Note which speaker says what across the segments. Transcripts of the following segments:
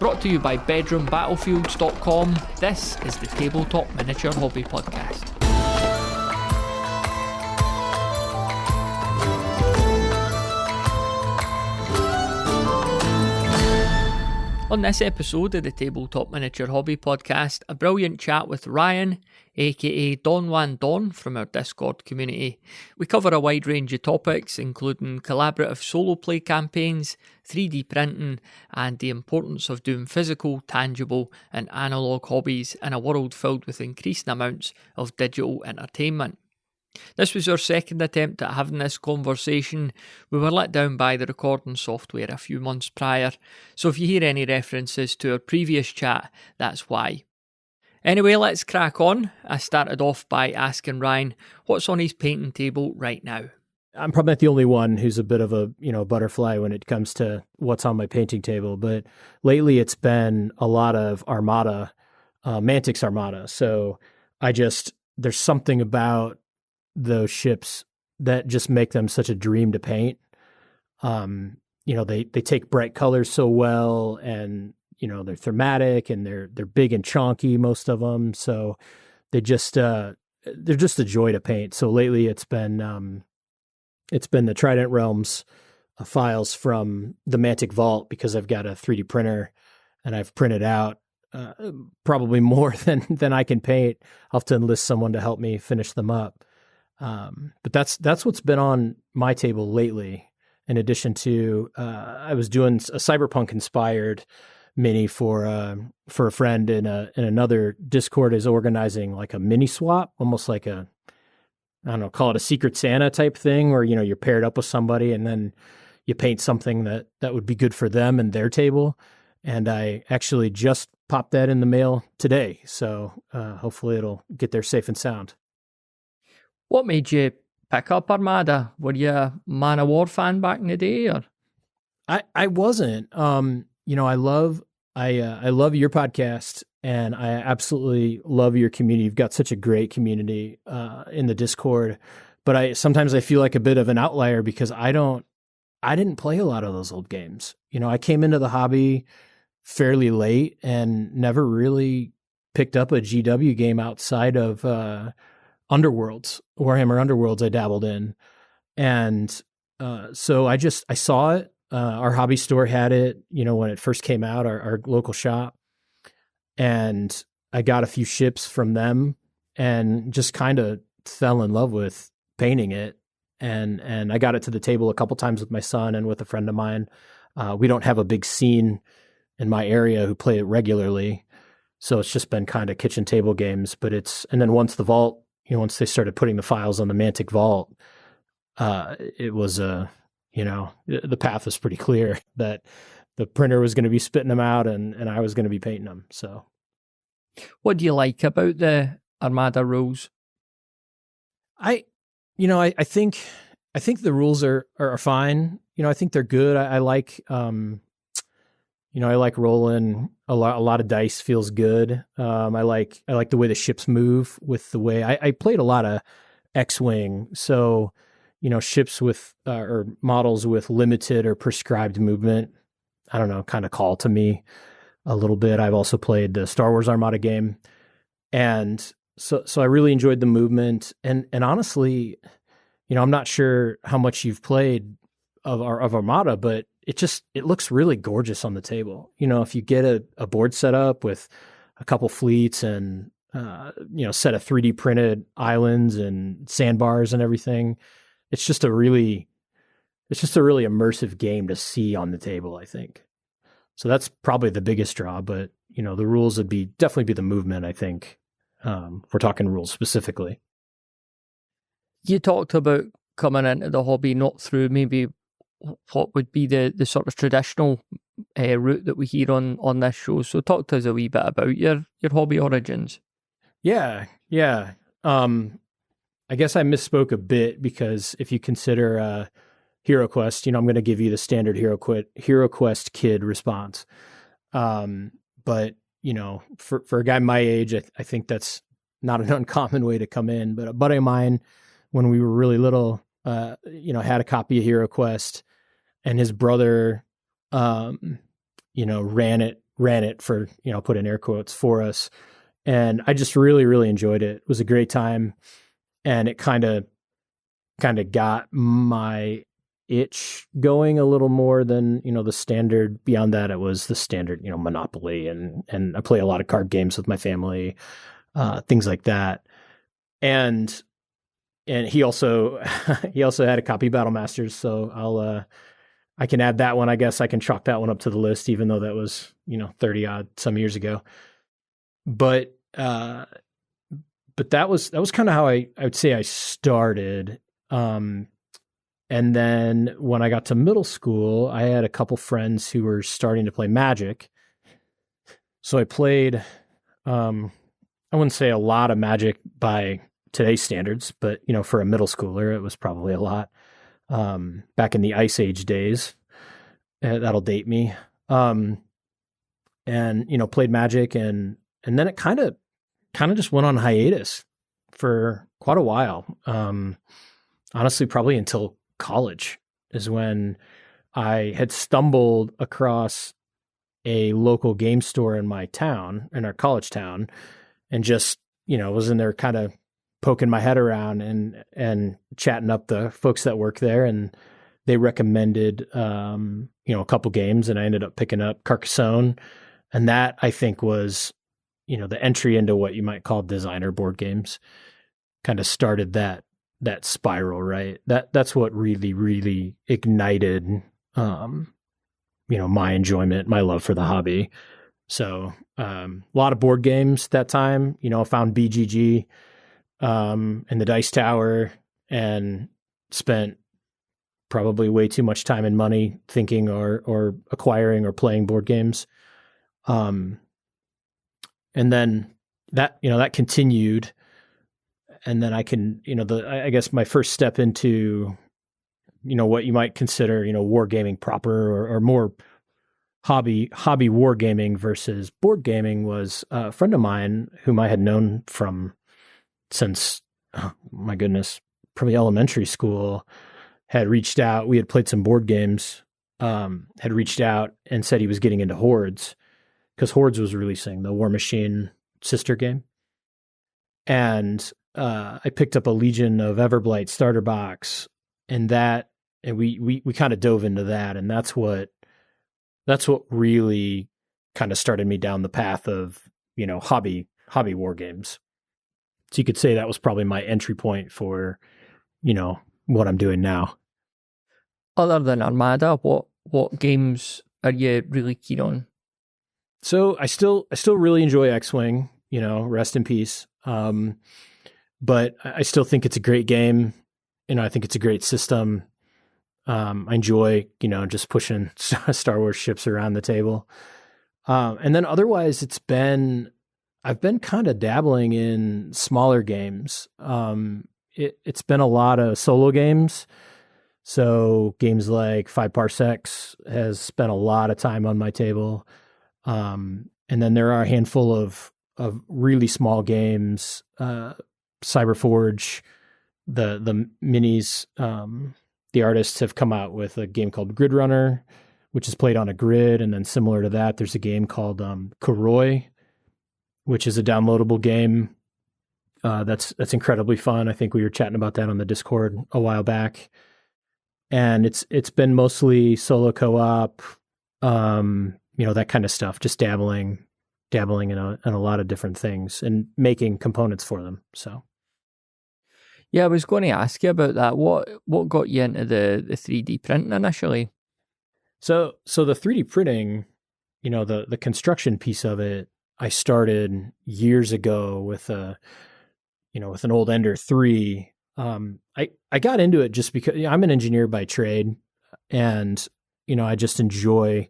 Speaker 1: Brought to you by BedroomBattlefields.com, this is the Tabletop Miniature Hobby Podcast. On this episode of the Tabletop Miniature Hobby Podcast, a brilliant chat with Ryan, aka Don Juan Don from our Discord community. We cover a wide range of topics, including collaborative solo play campaigns, 3D printing, and the importance of doing physical, tangible, and analogue hobbies in a world filled with increasing amounts of digital entertainment. This was our second attempt at having this conversation. We were let down by the recording software a few months prior, so if you hear any references to our previous chat, that's why. Anyway, let's crack on. I started off by asking Ryan what's on his painting table right now.
Speaker 2: I'm probably not the only one who's a bit of a, butterfly when it comes to what's on my painting table, but lately it's been a lot of Armada, Mantic's Armada. So there's something about those ships that just make them such a dream to paint. They take bright colors so well, and they're thematic, and they're big and chonky, most of them. So they're just a joy to paint. So lately it's been the Trident Realms files from the Mantic Vault, because I've got a 3D printer and I've printed out probably more than I can paint. I'll have to enlist someone to help me finish them up. But that's what's been on my table lately. In addition to, I was doing a cyberpunk inspired mini for a friend in another Discord is organizing like a mini swap, almost like call it a Secret Santa type thing, where, you're paired up with somebody and then you paint something that would be good for them and their table. And I actually just popped that in the mail today. So, hopefully it'll get there safe and sound.
Speaker 1: What made you pick up Armada? Were you a Man of War fan back in the day, or?
Speaker 2: I wasn't. I love your podcast, and I absolutely love your community. You've got such a great community in the Discord, but sometimes I feel like a bit of an outlier because I didn't play a lot of those old games. I came into the hobby fairly late and never really picked up a GW game outside of Underworlds, Warhammer Underworlds I dabbled in. And so I saw it. Our hobby store had it, when it first came out, our local shop. And I got a few ships from them and just kind of fell in love with painting it. And I got it to the table a couple times with my son and with a friend of mine. We don't have a big scene in my area who play it regularly. So it's just been kind of kitchen table games. And then once the vault, once they started putting the files on the Mantic Vault, it was the path was pretty clear that the printer was going to be spitting them out and I was going to be painting them. So,
Speaker 1: what do you like about the Armada rules?
Speaker 2: I think the rules are fine. I think they're good. I like, I like rolling a lot of dice. Feels good. I like the way the ships move with the way I played a lot of X-Wing. So, ships with, or models with limited or prescribed movement, I don't know, kind of call to me a little bit. I've also played the Star Wars Armada game. And so I really enjoyed the movement. And honestly, I'm not sure how much you've played of Armada, but it looks really gorgeous on the table. If you get a board set up with a couple fleets and, set of 3D printed islands and sandbars and everything, it's just a really immersive game to see on the table, I think. So that's probably the biggest draw, but the rules would definitely be the movement, I think. We're talking rules specifically.
Speaker 1: You talked about coming into the hobby not through maybe what would be the sort of traditional route that we hear on this show. So talk to us a wee bit about your hobby origins.
Speaker 2: Yeah. I guess I misspoke a bit, because if you consider HeroQuest, I'm going to give you the standard HeroQuest kid response. But for a guy my age, I think that's not an uncommon way to come in. But a buddy of mine, when we were really little, had a copy of HeroQuest, and his brother ran it for, put in air quotes for us. And I just really, really enjoyed it. It was a great time. And it kind of got my itch going a little more than, the standard. Beyond that, it was the standard, Monopoly, and I play a lot of card games with my family, things like that. And he also had a copy of Battle Masters, so I can add that one. I guess I can chalk that one up to the list, even though that was 30 odd some years ago. But that was kind of how I would say I started. And then when I got to middle school, I had a couple friends who were starting to play Magic. So I played, I wouldn't say a lot of Magic by today's standards, but, for a middle schooler, it was probably a lot. Back in the Ice Age days, that'll date me. And, played Magic, and then it kind of just went on hiatus for quite a while. Honestly, probably until college is when I had stumbled across a local game store in my town, in our college town, and just, was in there kind of poking my head around and chatting up the folks that work there. And they recommended, a couple games, and I ended up picking up Carcassonne. And that, I think, was, the entry into what you might call designer board games. Kind of started that spiral, right? That's what really, really ignited, my enjoyment, my love for the hobby. So, a lot of board games that time, I found BGG, and the Dice Tower, and spent probably way too much time and money thinking or acquiring or playing board games. And then that continued. And then I can, I guess my first step into, what you might consider, wargaming proper, or more hobby wargaming versus board gaming, was a friend of mine whom I had known since, oh my goodness, probably elementary school, had reached out. We had played some board games, had reached out and said he was getting into Hordes, because Hordes was releasing, the War Machine sister game. And I picked up a Legion of Everblight starter box, and we kind of dove into that, and that's what really kind of started me down the path of, hobby war games. So you could say that was probably my entry point for, what I'm doing now.
Speaker 1: Other than Armada, what games are you really keen on?
Speaker 2: So I still really enjoy X-Wing, rest in peace. But I still think it's a great game. I think it's a great system. I enjoy, just pushing Star Wars ships around the table. And then otherwise, I've been kind of dabbling in smaller games. It's been a lot of solo games. So games like 5 Parsecs has spent a lot of time on my table. And then there are a handful of really small games, Cyberforge, the minis, the artists have come out with a game called Grid Runner, which is played on a grid. And then similar to that, there's a game called Koroi, which is a downloadable game. That's incredibly fun. I think we were chatting about that on the Discord a while back. And it's been mostly solo co-op, that kind of stuff, just dabbling in a lot of different things and making components for them. So.
Speaker 1: Yeah, I was going to ask you about that. What got you into the 3D printing initially?
Speaker 2: So the 3D printing, the construction piece of it, I started years ago with an old Ender 3. I got into it just because I'm an engineer by trade, and I just enjoy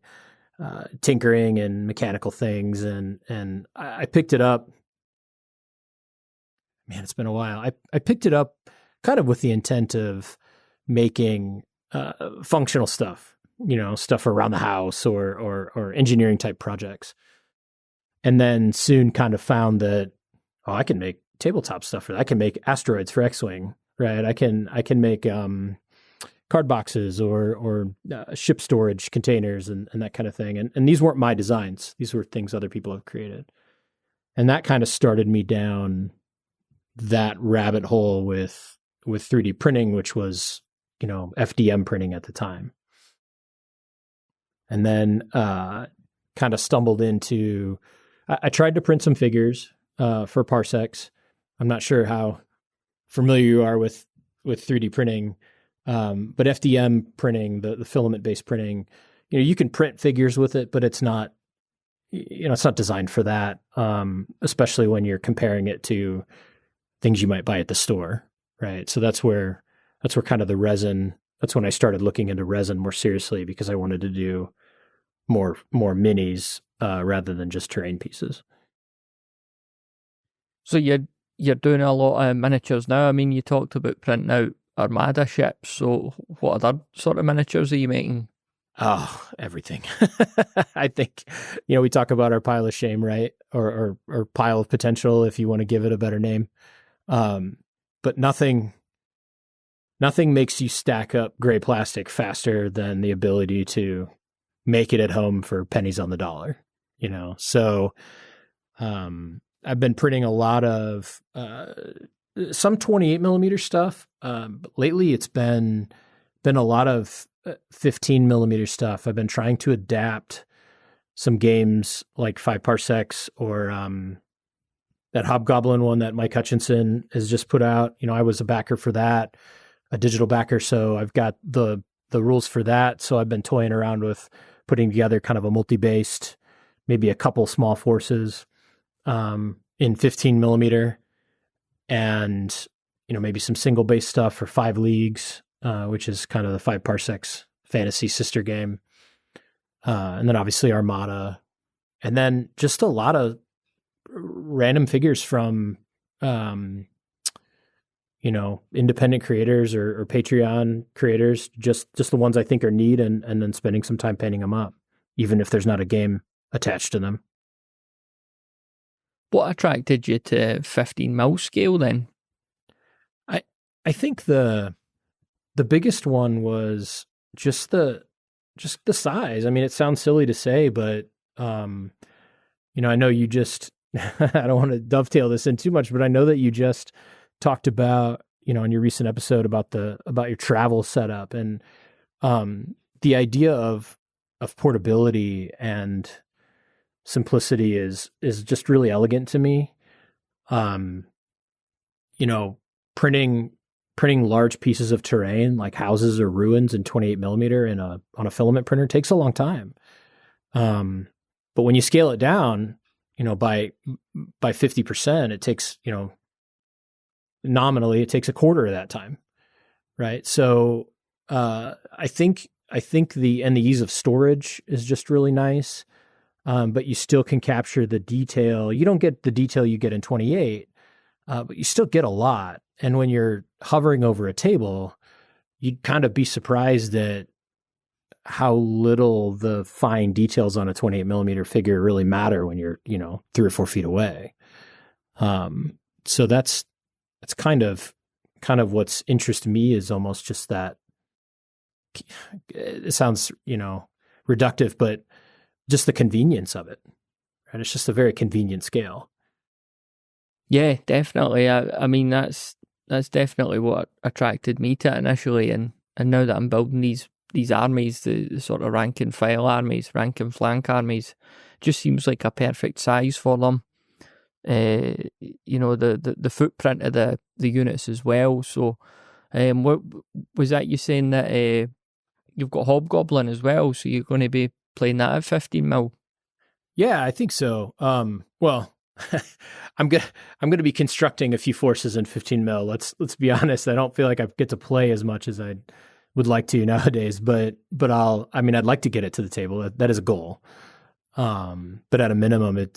Speaker 2: tinkering and mechanical things, and I picked it up. Man, it's been a while. I picked it up kind of with the intent of making functional stuff, stuff around the house or engineering type projects. And then soon kind of found that, I can make tabletop stuff for that. I can make asteroids for X-Wing, right? I can make card boxes or ship storage containers and that kind of thing. And these weren't my designs. These were things other people have created. And that kind of started me down that rabbit hole with 3D printing, which was, FDM printing at the time. And then kind of stumbled into, I tried to print some figures for Parsecs. I'm not sure how familiar you are with 3D printing, but FDM printing, the filament-based printing, you can print figures with it, but it's not, it's not designed for that, especially when you're comparing it to things you might buy at the store, right? So that's where kind of the resin, that's when I started looking into resin more seriously, because I wanted to do more minis rather than just terrain pieces.
Speaker 1: So you're doing a lot of miniatures now. I mean, you talked about printing out Armada ships. So what other sort of miniatures are you making?
Speaker 2: Oh, everything. I think, we talk about our pile of shame, right? Or pile of potential, if you want to give it a better name. But nothing makes you stack up gray plastic faster than the ability to make it at home for pennies on the dollar, So, I've been printing a lot of, some 28 millimeter stuff. But lately it's been a lot of 15 millimeter stuff. I've been trying to adapt some games like 5 Parsecs or, that Hobgoblin one that Mike Hutchinson has just put out. I was a backer for that, a digital backer. So I've got the rules for that. So I've been toying around with putting together kind of a multi-based, maybe a couple small forces, in 15 millimeter and, maybe some single base stuff for 5 Leagues, which is kind of the 5 Parsecs fantasy sister game. And then obviously Armada, and then just a lot of random figures from, independent creators or Patreon creators, just the ones I think are neat, and then spending some time painting them up, even if there's not a game attached to them.
Speaker 1: What attracted you to 15 mil scale then?
Speaker 2: I think the biggest one was just the size. I mean, it sounds silly to say, but I know you just I don't want to dovetail this in too much, but I know that you just talked about, in your recent episode about your travel setup, and the idea of portability and simplicity is just really elegant to me. Printing large pieces of terrain like houses or ruins in 28 millimeter on a filament printer takes a long time. But when you scale it down, by 50%, it takes, nominally it takes a quarter of that time. Right. So, I think the ease of storage is just really nice. But you still can capture the detail. You don't get the detail you get in 28, but you still get a lot. And when you're hovering over a table, you'd kind of be surprised at how little the fine details on a 28 millimeter figure really matter when you're, 3 or 4 feet away. So that's kind of what's interested me, is almost just that. It sounds, reductive, but just the convenience of it, right? It's just a very convenient scale.
Speaker 1: Yeah, definitely. I mean, that's definitely what attracted me to it initially, and now that I'm building these armies, the sort of rank and file armies, rank and flank armies, just seems like a perfect size for them. The footprint of the units as well. So, what was that you saying that you've got Hobgoblin as well? So you're going to be playing that at 15 mil?
Speaker 2: Yeah, I think so. Well, I'm gonna be constructing a few forces in 15 mil. Let's be honest. I don't feel like I get to play as much as I would like to nowadays, but I'd like to get it to the table. That is a goal. But at a minimum,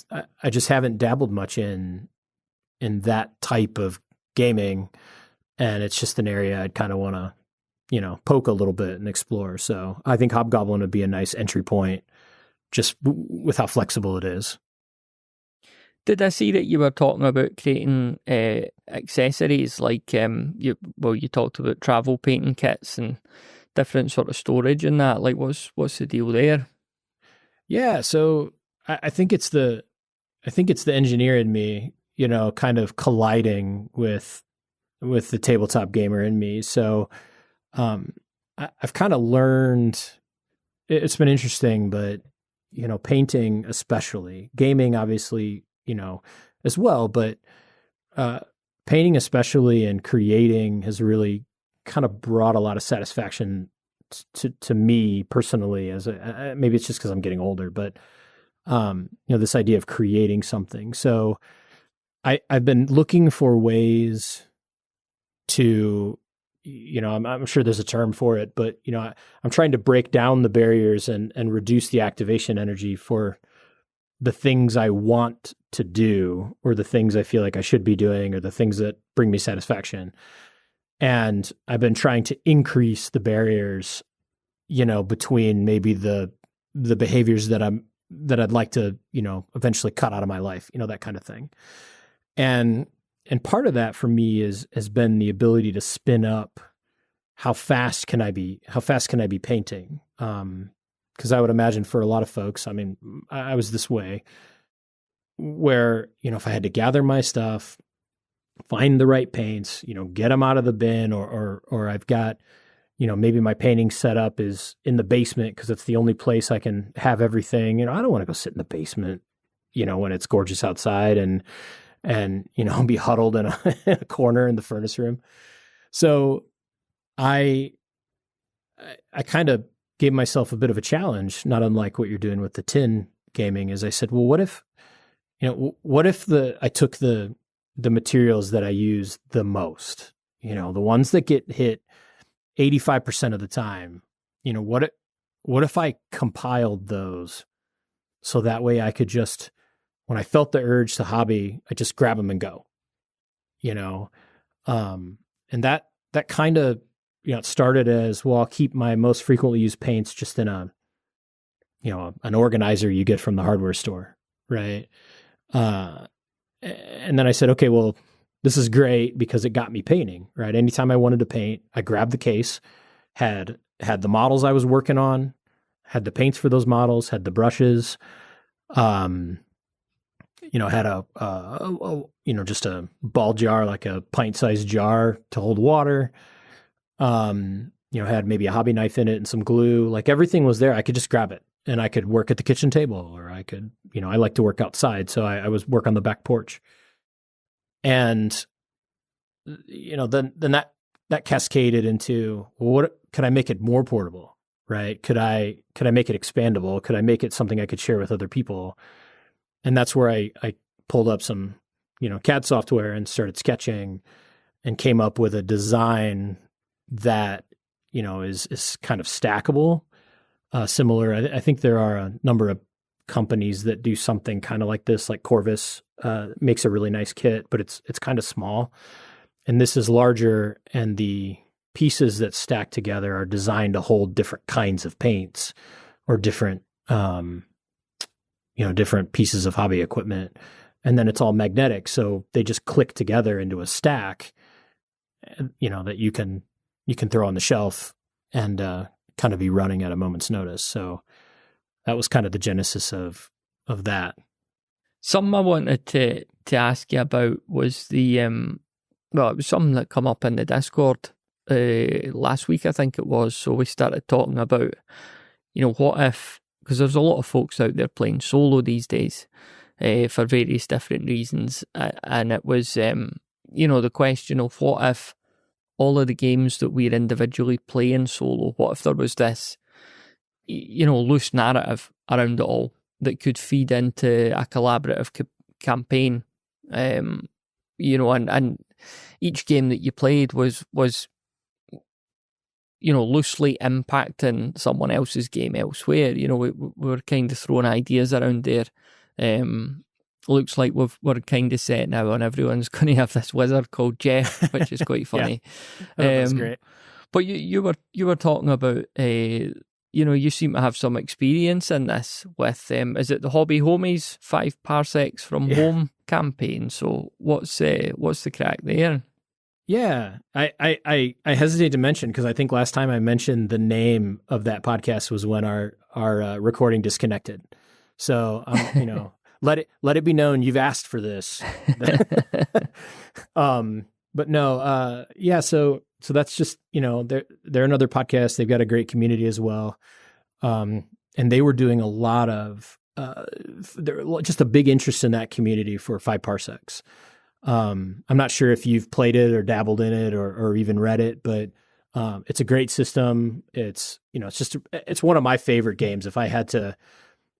Speaker 2: I just haven't dabbled much in that type of gaming, and it's just an area I'd kind of want to, poke a little bit and explore. So I think Hobgoblin would be a nice entry point, just with how flexible it is.
Speaker 1: Did I see that you were talking about creating accessories like you talked about travel painting kits, and different sort of storage in that? Like, what's the deal there?
Speaker 2: Yeah, so I think it's the engineer in me, kind of colliding with the tabletop gamer in me. So I've kind of learned. It's been interesting, but painting especially, gaming obviously, as well, but painting especially and creating has really kind of brought a lot of satisfaction to me personally. As maybe it's just because I'm getting older, but this idea of creating something. So I've been looking for ways to, I'm sure there's a term for it, but I'm trying to break down the barriers and reduce the activation energy for the things I want to do, or the things I feel like I should be doing, or the things that bring me satisfaction. And I've been trying to increase the barriers, between maybe the behaviors that I'd like to, eventually cut out of my life, that kind of thing. And part of that for me has been the ability to spin up how fast can I be painting? Because I would imagine for a lot of folks, I mean, I was this way, where, if I had to gather my stuff, find the right paints, get them out of the bin, or I've got, maybe my painting setup is in the basement because it's the only place I can have everything. I don't want to go sit in the basement, when it's gorgeous outside and be huddled in a corner in the furnace room. So I kind of gave myself a bit of a challenge, not unlike what you're doing with the tin gaming, is I said, well, what if I took the materials that I use the most, the ones that get hit 85% of the time, what if I compiled those so that way I could just, when I felt the urge to hobby, I just grab them and go, and that kind of, it started as, well, I'll keep my most frequently used paints just in an organizer you get from the hardware store. Right. And then I said, okay, well, this is great because it got me painting, right? Anytime I wanted to paint, I grabbed the case, had the models I was working on, had the paints for those models, had the brushes, had just a ball jar, like a pint-sized jar to hold water. Had maybe a hobby knife in it and some glue. Like, everything was there. I could just grab it and I could work at the kitchen table, or I could, I like to work outside. So I was work on the back porch. And, then that cascaded into, well, what could I make it more portable, right? Could I make it expandable? Could I make it something I could share with other people? And that's where I pulled up some, CAD software and started sketching and came up with a design that, is kind of stackable. Similar, I think there are a number of companies that do something kind of like this, like Corvus makes a really nice kit, but it's kind of small. And this is larger, and the pieces that stack together are designed to hold different kinds of paints or different, different pieces of hobby equipment. And then it's all magnetic. So they just click together into a stack, that you can throw on the shelf and kind of be running at a moment's notice. So that was kind of the genesis of that.
Speaker 1: Something I wanted to ask you about was the, it was something that come up in the Discord last week, I think it was. So we started talking about, what if, because there's a lot of folks out there playing solo these days for various different reasons. And it was, the question of what if all of the games that we're individually playing solo, what if there was this, loose narrative around it all that could feed into a collaborative campaign, and each game that you played was loosely impacting someone else's game elsewhere. We were kind of throwing ideas around there. Looks like we're kind of set now on everyone's going to have this wizard called Jeff, which is quite funny.
Speaker 2: Yeah. That's great.
Speaker 1: But you were talking about you seem to have some experience in this with is it the Hobby Homies 5 Parsecs from Home campaign? So what's the crack there?
Speaker 2: Yeah, I hesitate to mention because I think last time I mentioned the name of that podcast was when our recording disconnected. So let it be known you've asked for this. But no, yeah. So that's just they're another podcast. They've got a great community as well, and they were doing a lot of just a big interest in that community for 5 parsecs. I'm not sure if you've played it or dabbled in it or even read it, but it's a great system. It's it's one of my favorite games. If I had to,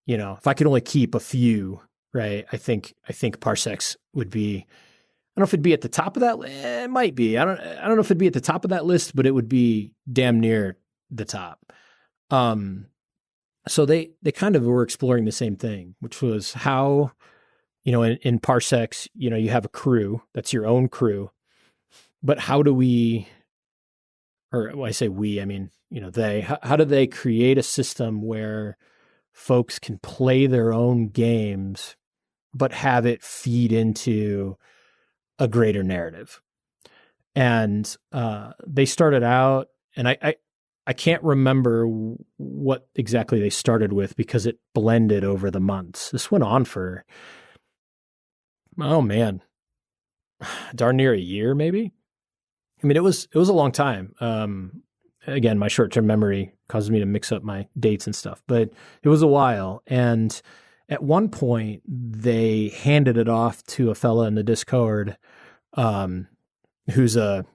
Speaker 2: if I could only keep a few, right? I think parsecs would be. I don't know if it'd be at the top of that. It might be. I don't know if it'd be at the top of that list, but it would be damn near the top. So they kind of were exploring the same thing, which was how. In parsecs, you have a crew, that's your own crew, but how do we, or when I say we, I mean, how do they create a system where folks can play their own games, but have it feed into a greater narrative? And they started out, and I can't remember what exactly they started with because it blended over the months. This went on for, oh man, darn near a year, maybe. I mean, it was a long time. Again, my short-term memory causes me to mix up my dates and stuff, but it was a while. And at one point, they handed it off to a fella in the Discord, who's a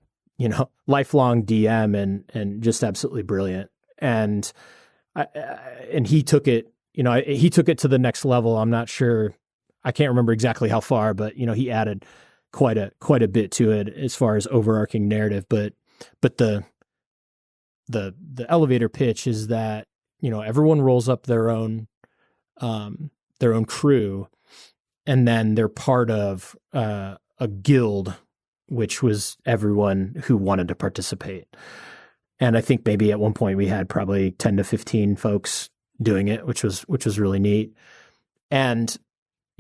Speaker 2: lifelong DM and just absolutely brilliant. And he took it. He took it to the next level. I'm not sure. I can't remember exactly how far, but he added quite a bit to it as far as overarching narrative. But the elevator pitch is that everyone rolls up their own crew, and then they're part of a guild, which was everyone who wanted to participate. And I think maybe at one point we had probably 10 to 15 folks doing it, which was really neat. And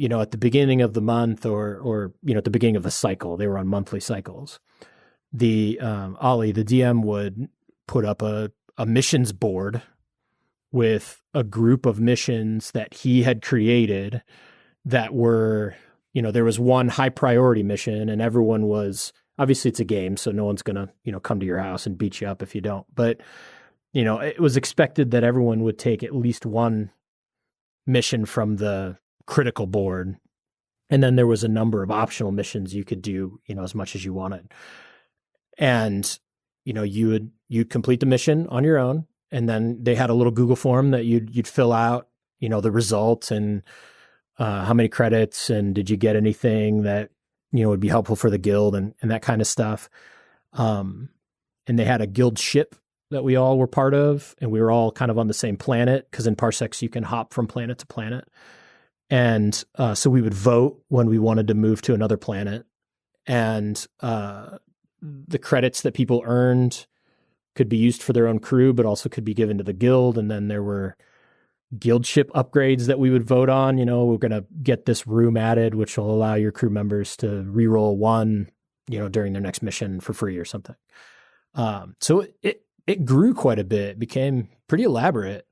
Speaker 2: at the beginning of the month or at the beginning of the cycle, they were on monthly cycles. The Ollie, the DM, would put up a missions board with a group of missions that he had created that were, there was one high priority mission, and everyone was, obviously it's a game, so no one's going to, come to your house and beat you up if you don't. But, it was expected that everyone would take at least one mission from the critical board, and then there was a number of optional missions you could do as much as you wanted. And you'd complete the mission on your own, and then they had a little Google form that you'd fill out the results and how many credits and did you get anything that would be helpful for the guild and that kind of stuff. And they had a guild ship that we all were part of, and we were all kind of on the same planet, because in parsecs you can hop from planet to planet. And so we would vote when we wanted to move to another planet. And the credits that people earned could be used for their own crew, but also could be given to the guild. And then there were guild ship upgrades that we would vote on. We're going to get this room added, which will allow your crew members to reroll one, during their next mission for free or something. So it grew quite a bit, became pretty elaborate.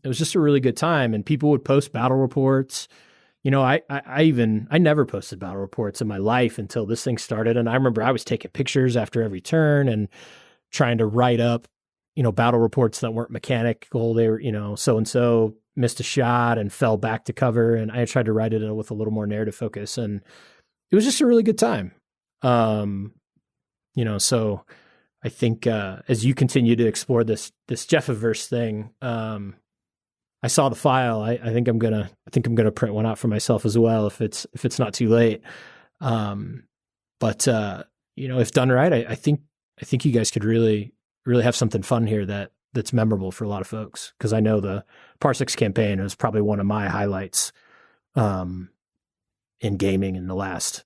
Speaker 2: It was just a really good time, and people would post battle reports. I never posted battle reports in my life until this thing started. And I remember I was taking pictures after every turn and trying to write up, battle reports that weren't mechanical. They were, so-and-so missed a shot and fell back to cover. And I tried to write it with a little more narrative focus, and it was just a really good time. So I think, as you continue to explore this Jeffiverse thing, I saw the file. I think I'm gonna print one out for myself as well if it's not too late. But if done right, I think you guys could really have something fun here that's memorable for a lot of folks. Because I know the Parsecs campaign was probably one of my highlights in gaming in the last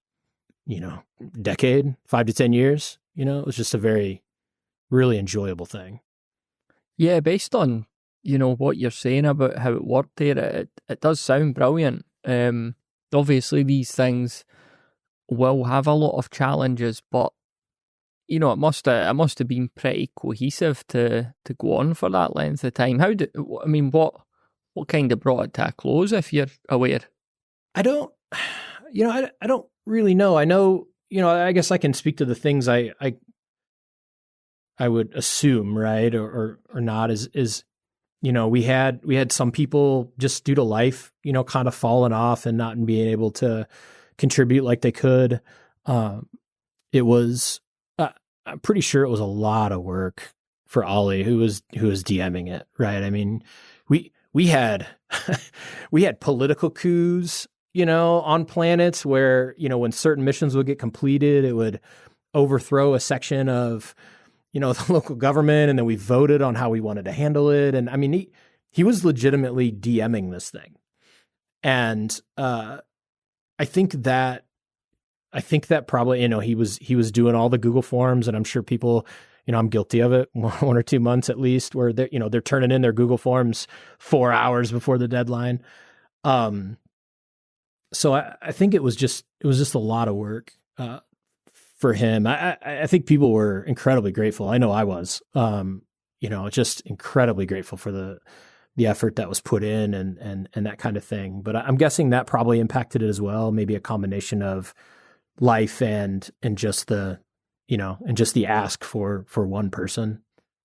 Speaker 2: decade, 5 to 10 years. It was just a very really enjoyable thing.
Speaker 1: Yeah, based on what you're saying about how it worked there, it does sound brilliant. Obviously these things will have a lot of challenges, but you know, it must have been pretty cohesive to go on for that length of time. What kind of brought it to a close, if you're aware?
Speaker 2: I don't really know. I know, I guess I can speak to the things I would assume, right, or not. Is we had some people just due to life, kind of falling off and not being able to contribute like they could. It was, I'm pretty sure it was a lot of work for Ollie, who was DMing it, right? I mean, we had political coups, on planets where, when certain missions would get completed, it would overthrow a section of, the local government, and then we voted on how we wanted to handle it. And I mean, he was legitimately DMing this thing. And I think that probably, he was doing all the Google Forms, and I'm sure people, I'm guilty of it 1 or 2 months at least, where they're turning in their Google Forms 4 hours before the deadline. So I think it was just a lot of work for him. I think people were incredibly grateful. I know I was, just incredibly grateful for the effort that was put in and that kind of thing. But I'm guessing that probably impacted it as well. Maybe a combination of life and just the ask for one person.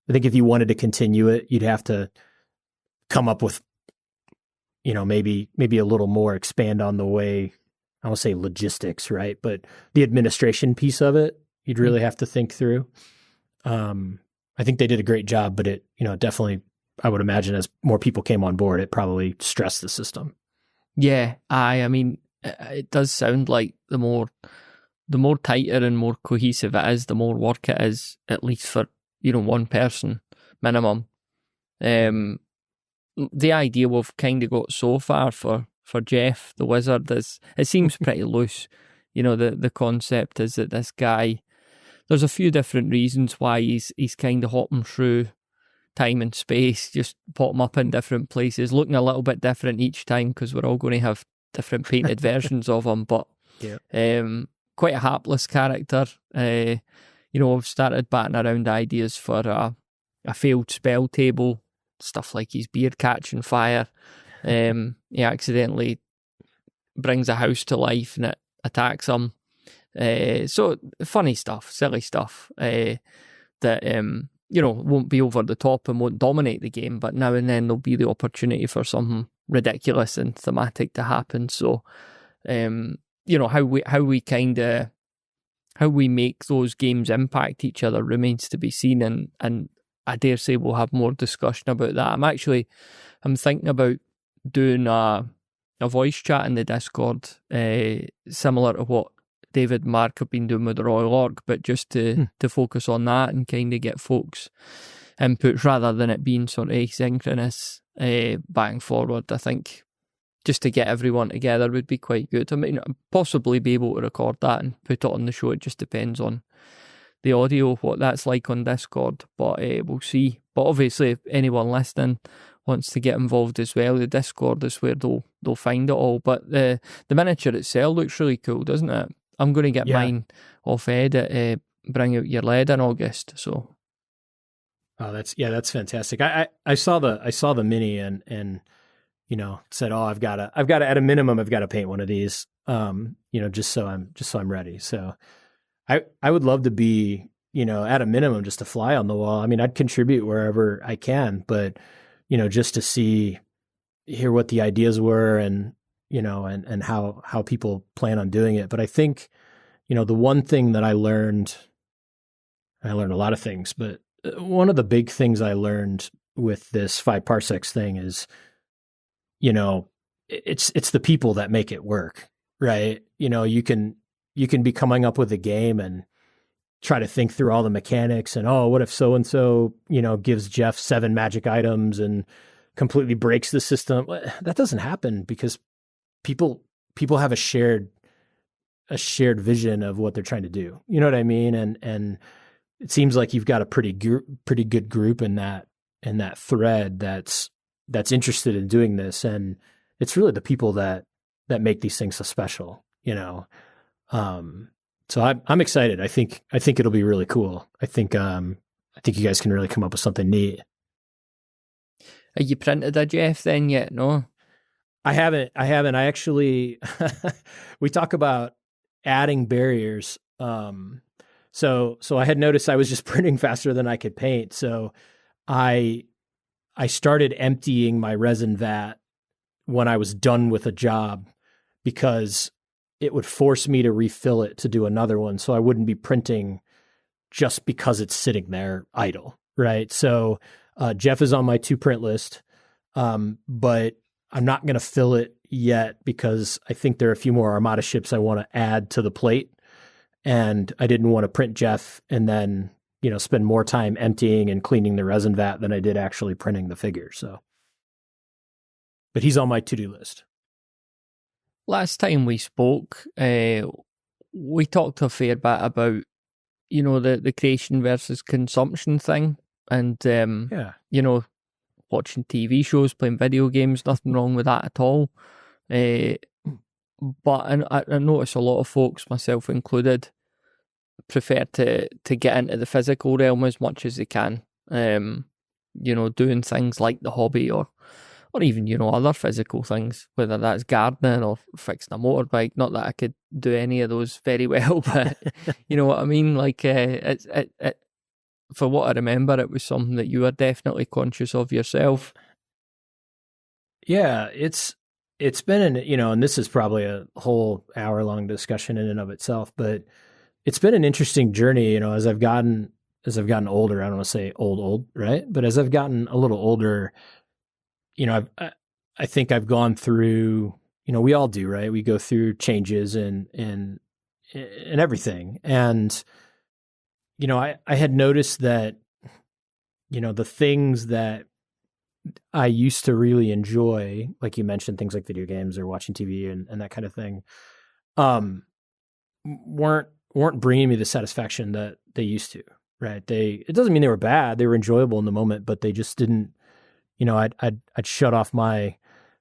Speaker 2: I think if you wanted to continue it, you'd have to come up with, maybe a little more, expand on the way, I won't say logistics, right? But the administration piece of it, you'd really have to think through. I think they did a great job, but it, definitely, I would imagine as more people came on board, it probably stressed the system.
Speaker 1: Yeah, I mean, it does sound like the more tighter and more cohesive it is, the more work it is, at least for, one person minimum. The idea we've kind of got so far for Jeff, the wizard, is, it seems pretty loose. The concept is that this guy, there's a few different reasons why he's kind of hopping through time and space, just popping up in different places, looking a little bit different each time, because we're all going to have different painted versions of him. But quite a hapless character. We've started batting around ideas for a failed spell table, stuff like his beard catching fire. He accidentally brings a house to life and it attacks him. So funny stuff, silly stuff that won't be over the top and won't dominate the game, but now and then there'll be the opportunity for something ridiculous and thematic to happen. So how we make those games impact each other remains to be seen, and I dare say we'll have more discussion about that. I'm thinking about doing a voice chat in the Discord, similar to what David and Mark have been doing with the Royal Orc, but just to focus on that and kind of get folks' inputs rather than it being sort of asynchronous back and forward. I think just to get everyone together would be quite good. I mean, possibly be able to record that and put it on the show. It just depends on the audio, what that's like on Discord, but we'll see. But obviously, if anyone listening wants to get involved as well, the Discord is where they'll find it all. But the miniature itself looks really cool, doesn't it? I'm going to get mine off Ed at Bring Out Your Lead in August. So,
Speaker 2: that's fantastic. I saw the mini and said, I've got to at a minimum, I've got to paint one of these, just so I'm ready. So I would love to be, at a minimum, just a fly on the wall. I mean, I'd contribute wherever I can, but, just to hear what the ideas were and how people plan on doing it. But I think, the one thing that I learned a lot of things, but one of the big things I learned with this 5 parsecs thing is, it's the people that make it work, right? You can be coming up with a game and try to think through all the mechanics and, what if so-and-so, gives Jeff 7 magic items and completely breaks the system. That doesn't happen because people have a shared vision of what they're trying to do. You know what I mean? And it seems like you've got a pretty good group in that thread that's interested in doing this. And it's really the people that make these things so special, So I'm excited. I think it'll be really cool. I think you guys can really come up with something neat.
Speaker 1: Are you printed a Jeff then yet? No?
Speaker 2: I haven't. I actually, we talk about adding barriers. So I had noticed I was just printing faster than I could paint. So I started emptying my resin vat when I was done with a job, because it would force me to refill it to do another one. So I wouldn't be printing just because it's sitting there idle. Right. So Jeff is on my 2-print list. But I'm not going to fill it yet because I think there are a few more Armada ships I want to add to the plate. And I didn't want to print Jeff and then, spend more time emptying and cleaning the resin vat than I did actually printing the figure. So, but he's on my to-do list.
Speaker 1: Last time we spoke, we talked a fair bit about, the creation versus consumption thing. And, watching TV shows, playing video games, nothing wrong with that at all. But I notice a lot of folks, myself included, prefer to get into the physical realm as much as they can. Doing things like the hobby or even, other physical things, whether that's gardening or fixing a motorbike. Not that I could do any of those very well, but you know what I mean? Like, for what I remember, it was something that you were definitely conscious of yourself.
Speaker 2: Yeah, it's been and this is probably a whole hour-long discussion in and of itself, but it's been an interesting journey, as I've gotten older. I don't want to say old, right? But as I've gotten a little older, I think I've gone through, we all do, right? We go through changes and everything. And I had noticed that, the things that I used to really enjoy, like you mentioned, things like video games or watching TV and that kind of thing, weren't bringing me the satisfaction that they used to, right? It doesn't mean they were bad. They were enjoyable in the moment, but they just didn't, I'd shut off my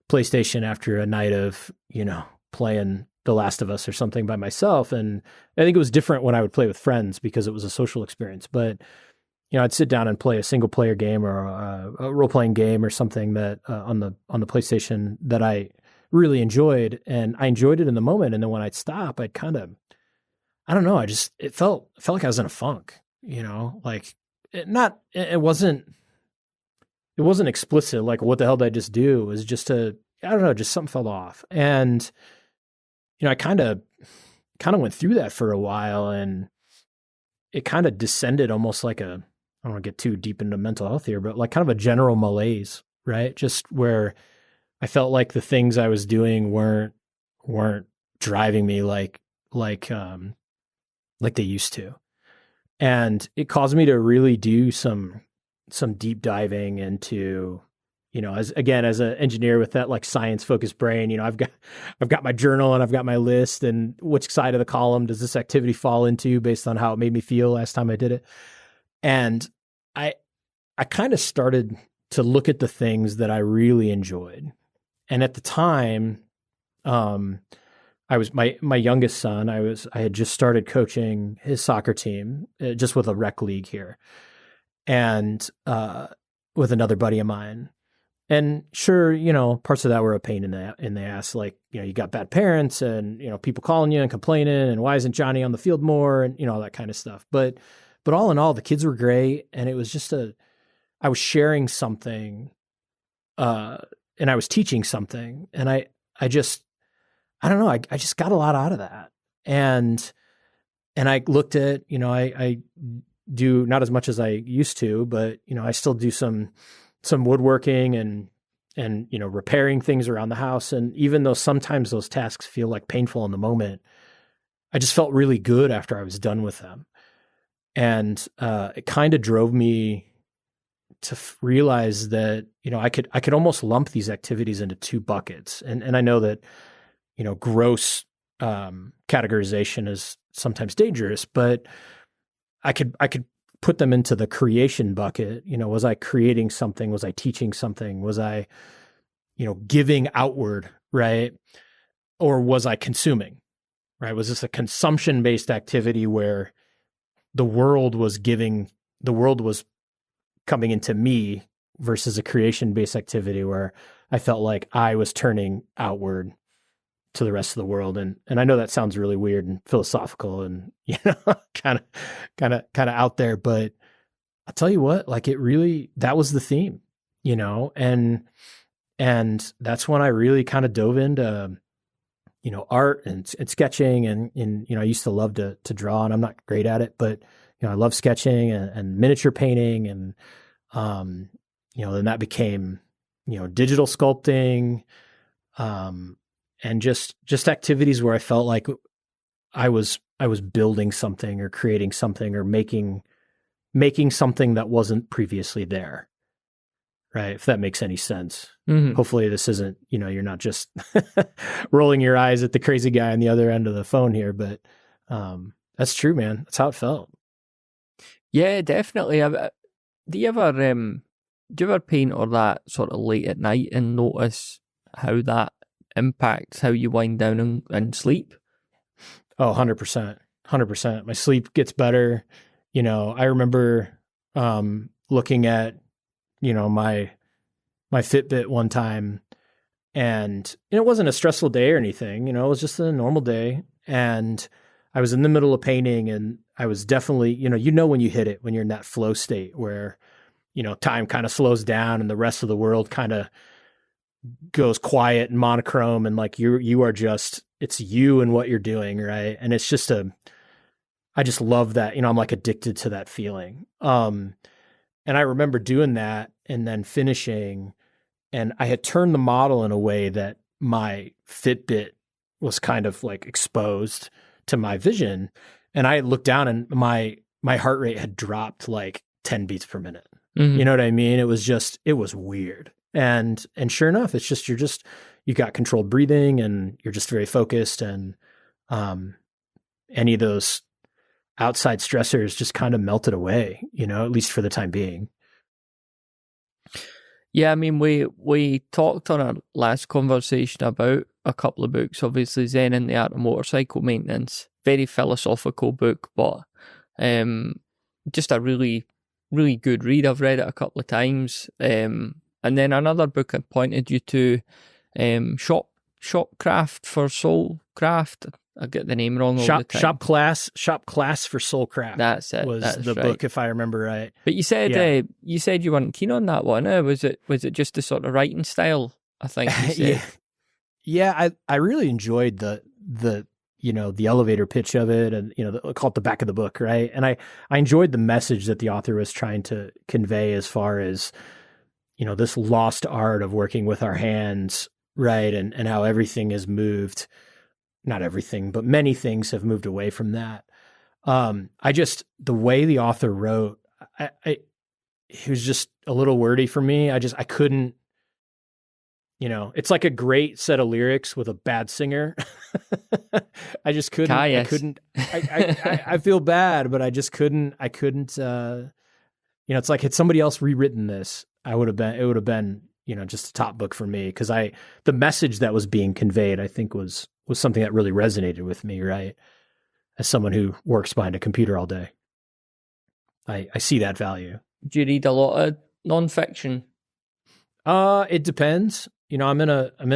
Speaker 2: PlayStation after a night of, playing The Last of Us or something by myself. And I think it was different when I would play with friends because it was a social experience. But, I'd sit down and play a single player game or a role playing game or something that on the PlayStation that I really enjoyed, and I enjoyed it in the moment. And then when I'd stop, I'd kind of, I don't know, it felt like I was in a funk, like it wasn't explicit. Like, what the hell did I just do? It was just I don't know, just something fell off. And, I kind of went through that for a while, and it kind of descended almost like I don't want to get too deep into mental health here, but like kind of a general malaise, right? Just where I felt like the things I was doing weren't driving me like they used to. And it caused me to really do some deep diving into, as an engineer with that like science focused brain, I've got my journal and I've got my list, and which side of the column does this activity fall into based on how it made me feel last time I did it. And I kind of started to look at the things that I really enjoyed. And at the time, I was my youngest son. I had just started coaching his soccer team, just with a rec league here, and with another buddy of mine. And sure, parts of that were a pain in the ass. Like, you got bad parents and, people calling you and complaining and why isn't Johnny on the field more and, all that kind of stuff. But all in all, the kids were great. And it was just I was sharing something, and I was teaching something. And I don't know, I just got a lot out of that. And I looked at, I do not as much as I used to, but, I still do some woodworking and repairing things around the house. And even though sometimes those tasks feel like painful in the moment, I just felt really good after I was done with them. And it kind of drove me to realize that, I could almost lump these activities into two buckets. And I know that, gross categorization is sometimes dangerous, but I could put them into the creation bucket. Was I creating something? Was I teaching something? Was I, giving outward, right? Or was I consuming? right? Was this a consumption-based activity where the world was coming into me versus a creation-based activity where I felt like I was turning outward to the rest of the world? And I know that sounds really weird and philosophical and, kind of out there, but I'll tell you what, like that was the theme, and that's when I really kind of dove into, art and sketching and, I used to love to draw, and I'm not great at it, but, I love sketching and miniature painting. And, then that became, digital sculpting, and just activities where I felt like I was building something or creating something or making something that wasn't previously there. Right. If that makes any sense.
Speaker 1: Mm-hmm.
Speaker 2: Hopefully this isn't, you're not just rolling your eyes at the crazy guy on the other end of the phone here, but that's true, man. That's how it felt.
Speaker 1: Yeah, definitely. Do you ever paint or that sort of late at night and notice how that impacts how you wind down and sleep?
Speaker 2: Oh, 100%. 100%. My sleep gets better. I remember looking at, my Fitbit one time, and it wasn't a stressful day or anything, it was just a normal day. And I was in the middle of painting, and I was definitely, when you hit it, when you're in that flow state where, time kind of slows down and the rest of the world kind of goes quiet and monochrome, and like you are just, it's you and what you're doing. Right. And it's just I just love that, I'm like addicted to that feeling. And I remember doing that and then finishing, and I had turned the model in a way that my Fitbit was kind of like exposed to my vision. And I looked down, and my heart rate had dropped like 10 beats per minute.
Speaker 1: Mm-hmm.
Speaker 2: You know what I mean? It was weird. And sure enough, it's just, you got controlled breathing, and you're just very focused, and any of those outside stressors just kind of melted away, at least for the time being.
Speaker 1: Yeah, I mean, we talked on our last conversation about a couple of books, obviously Zen and the Art of Motorcycle Maintenance, very philosophical book, but just a really, really good read. I've read it a couple of times. And then another book I pointed you to, Shopcraft for Soulcraft. I get the name wrong all the time. Shop Class for Soulcraft. That's it.
Speaker 2: Was the book, if I remember right.
Speaker 1: But you said you weren't keen on that one. Was it just the sort of writing style? I think you said.
Speaker 2: Yeah. I really enjoyed the the elevator pitch of it, and call it the back of the book, right? And I enjoyed the message that the author was trying to convey as far as this lost art of working with our hands, right? And how everything has moved. Not everything, but many things have moved away from that. The way the author wrote, it was just a little wordy for me. I couldn't, it's like a great set of lyrics with a bad singer. I just couldn't,
Speaker 1: Caius.
Speaker 2: I couldn't, I feel bad, but I just couldn't, it's like, had somebody else rewritten this, it would have been, just a top book for me. Cause the message that was being conveyed, I think was something that really resonated with me, right? As someone who works behind a computer all day, I see that value.
Speaker 1: Do you read a lot of nonfiction?
Speaker 2: It depends. I'm in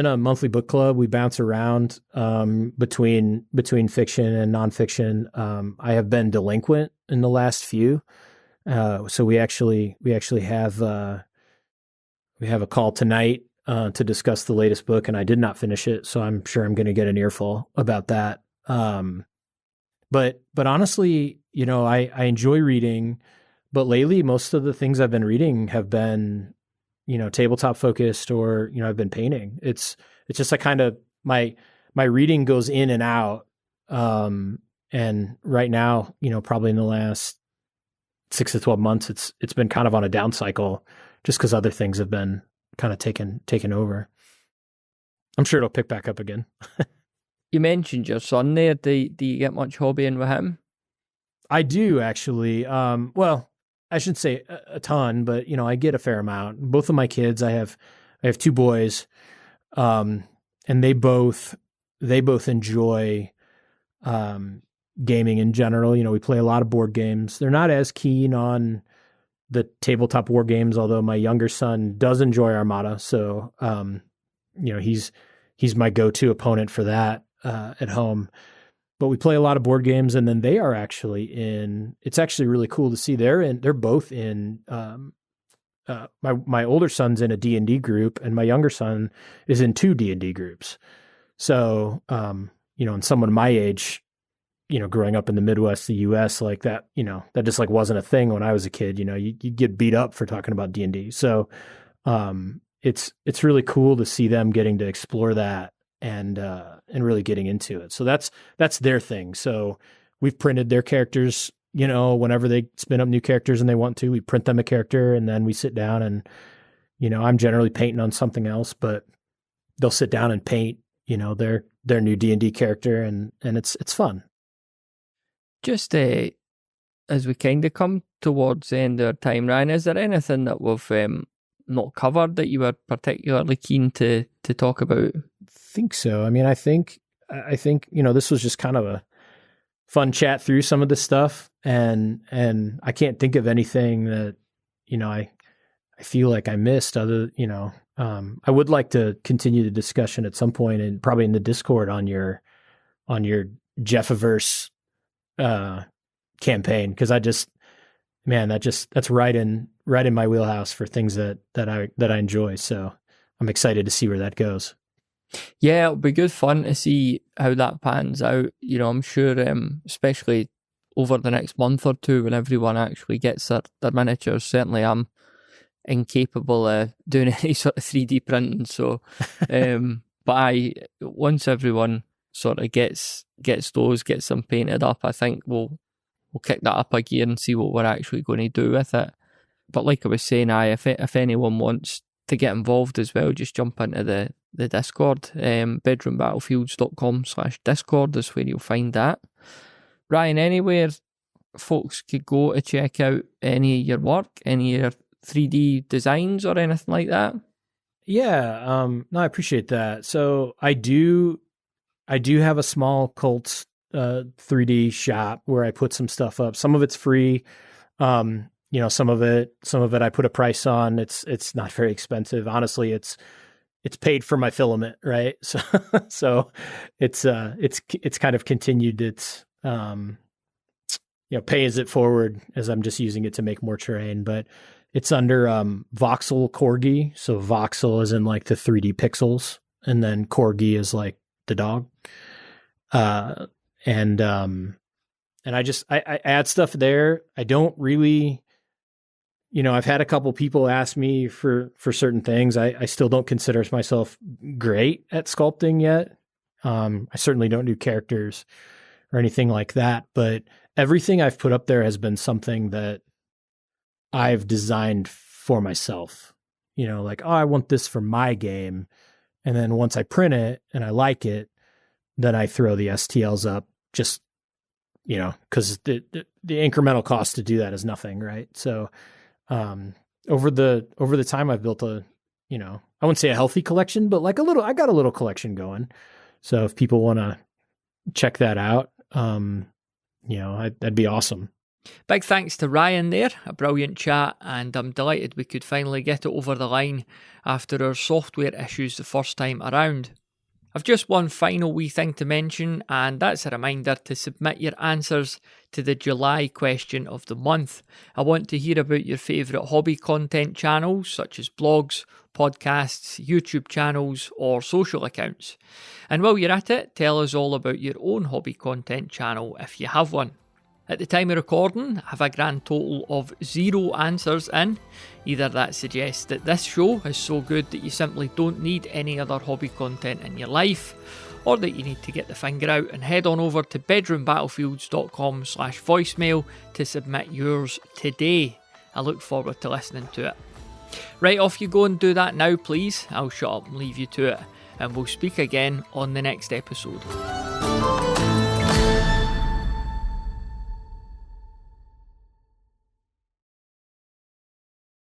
Speaker 2: a monthly book club. We bounce around between fiction and nonfiction. I have been delinquent in the last few. So we actually have we have a call tonight to discuss the latest book, and I did not finish it, so I'm sure I'm going to get an earful about that. But honestly, I enjoy reading, but lately most of the things I've been reading have been, tabletop focused, or I've been painting. It's just my reading goes in and out. And right now, probably in the last 6 to 12 months, it's been kind of on a down cycle, just because other things have been kind of taken over. I'm sure it'll pick back up again.
Speaker 1: You mentioned your son there. Do you get much hobbying with him?
Speaker 2: I do, actually. Well, I shouldn't say a ton, but I get a fair amount. Both of my kids, I have 2 boys, and they both enjoy gaming in general. You know, we play a lot of board games. They're not as keen on the tabletop war games, although my younger son does enjoy Armada. So, you know, he's my go-to opponent for that at home. But we play a lot of board games, and then they are actually it's actually really cool to see they're both in, my older son's in a D&D group, and my younger son is in 2 D&D groups. So, you know, and someone my age, you know, growing up in the Midwest, the US, like that, you know, that just like wasn't a thing when I was a kid. You know, you'd get beat up for talking about D&D. So, it's really cool to see them getting to explore that and really getting into it. So that's their thing. So we've printed their characters, you know, whenever they spin up new characters and they want to, we print them a character, and then we sit down and, you know, I'm generally painting on something else, but they'll sit down and paint, you know, their new D&D character, and it's fun.
Speaker 3: Just as we kind of come towards the end of our time, Ryan, is there anything that we've not covered that you were particularly keen to talk about?
Speaker 2: I think so. I mean, I think, you know, this was just kind of a fun chat through some of this stuff, and I can't think of anything that, you know, I feel like I missed other, you know, I would like to continue the discussion at some point, and probably in the Discord on your Jeffiverse campaign, because that's right in my wheelhouse for things that I enjoy. So I'm excited to see where that goes.
Speaker 3: Yeah, it'll be good fun to see how that pans out. You know, I'm sure, especially over the next month or two, when everyone actually gets their miniatures. Certainly, I'm incapable of doing any sort of 3D printing. So, but once everyone sort of gets them painted up, I think we'll kick that up a gear and see what we're actually going to do with it. But like I was saying, if anyone wants to get involved as well, just jump into the Discord. bedroombattlefields.com/Discord is where you'll find that. Ryan, anywhere folks could go to check out any of your work, any of your 3D designs or anything like that?
Speaker 2: Yeah, no, I appreciate that. So I do have a small Colts 3D shop where I put some stuff up. Some of it's free. You know, some of it I put a price on. It's not very expensive. Honestly, it's paid for my filament, right? So it's kind of continued its you know, pay as it forward, as I'm just using it to make more terrain. But it's under Voxel Corgi. So Voxel is in like the 3D pixels, and then Corgi is like the dog. And I add stuff there. I don't really, you know, I've had a couple people ask me for certain things. I still don't consider myself great at sculpting yet. I certainly don't do characters or anything like that, but everything I've put up there has been something that I've designed for myself. You know, like, oh, I want this for my game. And then once I print it and I like it, then I throw the STLs up, just, you know, because the incremental cost to do that is nothing, right? So over the time I've built a, you know, I wouldn't say a healthy collection, but like I got a little collection going. So if people want to check that out, you know, that'd be awesome.
Speaker 1: Big thanks to Ryan there, a brilliant chat, and I'm delighted we could finally get it over the line after our software issues the first time around. I've just one final wee thing to mention, and that's a reminder to submit your answers to the July question of the month. I want to hear about your favourite hobby content channels, such as blogs, podcasts, YouTube channels, or social accounts. And while you're at it, tell us all about your own hobby content channel if you have one. At the time of recording, I have a grand total of 0 answers in. Either that suggests that this show is so good that you simply don't need any other hobby content in your life, or that you need to get the finger out and head on over to bedroombattlefields.com/voicemail to submit yours today. I look forward to listening to it. Right, off you go and do that now, please. I'll shut up and leave you to it, and we'll speak again on the next episode.